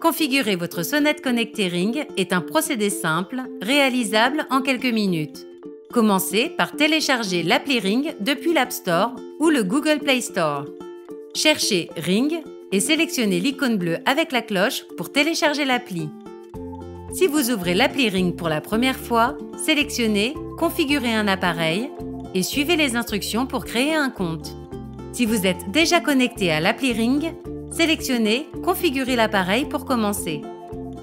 Configurer votre sonnette connectée Ring est un procédé simple, réalisable en quelques minutes. Commencez par télécharger l'appli Ring depuis l'App Store ou le Google Play Store. Cherchez Ring et sélectionnez l'icône bleue avec la cloche pour télécharger l'appli. Si vous ouvrez l'appli Ring pour la première fois, sélectionnez « Configurer un appareil » et suivez les instructions pour créer un compte. Si vous êtes déjà connecté à l'appli Ring, sélectionnez « Configurer l'appareil » pour commencer.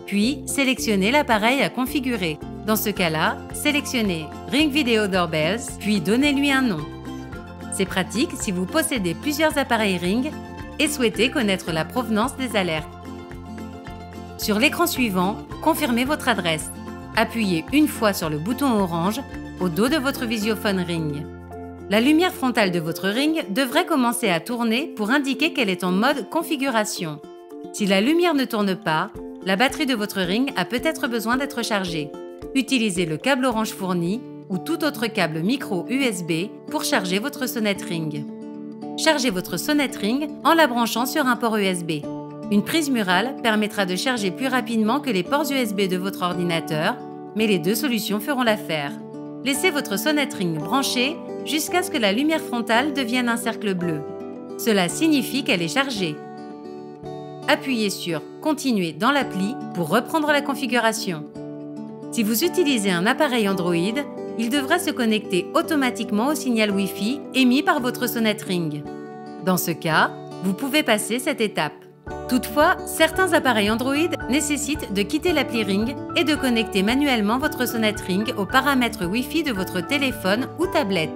Puis, sélectionnez l'appareil à configurer. Dans ce cas-là, sélectionnez « Ring Video Doorbells » puis donnez-lui un nom. C'est pratique si vous possédez plusieurs appareils Ring et souhaitez connaître la provenance des alertes. Sur l'écran suivant, confirmez votre adresse. Appuyez une fois sur le bouton orange au dos de votre visiophone Ring. La lumière frontale de votre Ring devrait commencer à tourner pour indiquer qu'elle est en mode configuration. Si la lumière ne tourne pas, la batterie de votre Ring a peut-être besoin d'être chargée. Utilisez le câble orange fourni ou tout autre câble micro USB pour charger votre sonnette Ring. Chargez votre sonnette Ring en la branchant sur un port USB. Une prise murale permettra de charger plus rapidement que les ports USB de votre ordinateur, mais les deux solutions feront l'affaire. Laissez votre sonnette Ring branchée jusqu'à ce que la lumière frontale devienne un cercle bleu. Cela signifie qu'elle est chargée. Appuyez sur « Continuer » dans l'appli pour reprendre la configuration. Si vous utilisez un appareil Android, il devra se connecter automatiquement au signal Wi-Fi émis par votre sonnette Ring. Dans ce cas, vous pouvez passer cette étape. Toutefois, certains appareils Android nécessitent de quitter l'appli Ring et de connecter manuellement votre sonnette Ring aux paramètres Wi-Fi de votre téléphone ou tablette.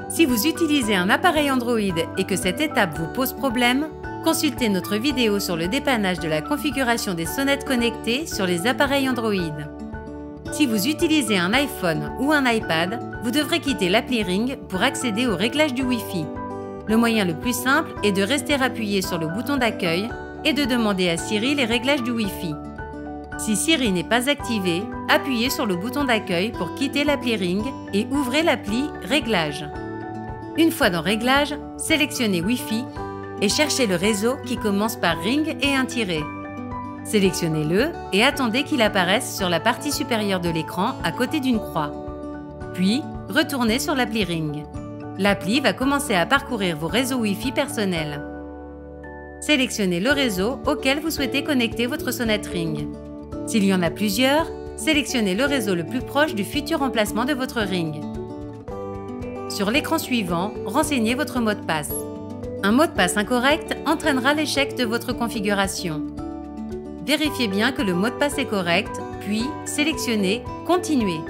Si vous utilisez un appareil Android et que cette étape vous pose problème, consultez notre vidéo sur le dépannage de la configuration des sonnettes connectées sur les appareils Android. Si vous utilisez un iPhone ou un iPad, vous devrez quitter l'appli Ring pour accéder aux réglages du Wi-Fi. Le moyen le plus simple est de rester appuyé sur le bouton d'accueil et de demander à Siri les réglages du Wi-Fi. Si Siri n'est pas activée, appuyez sur le bouton d'accueil pour quitter l'appli Ring et ouvrez l'appli Réglages. Une fois dans Réglages, sélectionnez Wi-Fi et cherchez le réseau qui commence par Ring et un tiret. Sélectionnez-le et attendez qu'il apparaisse sur la partie supérieure de l'écran à côté d'une croix. Puis, retournez sur l'appli Ring. L'appli va commencer à parcourir vos réseaux Wi-Fi personnels. Sélectionnez le réseau auquel vous souhaitez connecter votre sonnette Ring. S'il y en a plusieurs, sélectionnez le réseau le plus proche du futur emplacement de votre Ring. Sur l'écran suivant, renseignez votre mot de passe. Un mot de passe incorrect entraînera l'échec de votre configuration. Vérifiez bien que le mot de passe est correct, puis sélectionnez « Continuer ».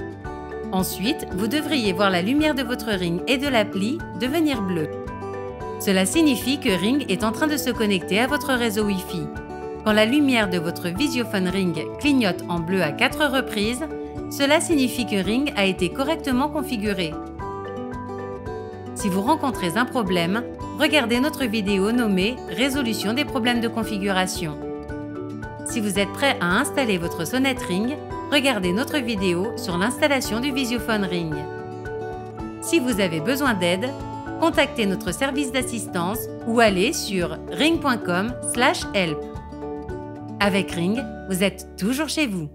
Ensuite, vous devriez voir la lumière de votre Ring et de l'appli devenir bleue. Cela signifie que Ring est en train de se connecter à votre réseau Wi-Fi. Quand la lumière de votre visiophone Ring clignote en bleu à 4 reprises, cela signifie que Ring a été correctement configuré. Si vous rencontrez un problème, regardez notre vidéo nommée « Résolution des problèmes de configuration ». Si vous êtes prêt à installer votre sonnette Ring, regardez notre vidéo sur l'installation du visiophone Ring. Si vous avez besoin d'aide, contactez notre service d'assistance ou allez sur ring.com/help. Avec Ring, vous êtes toujours chez vous.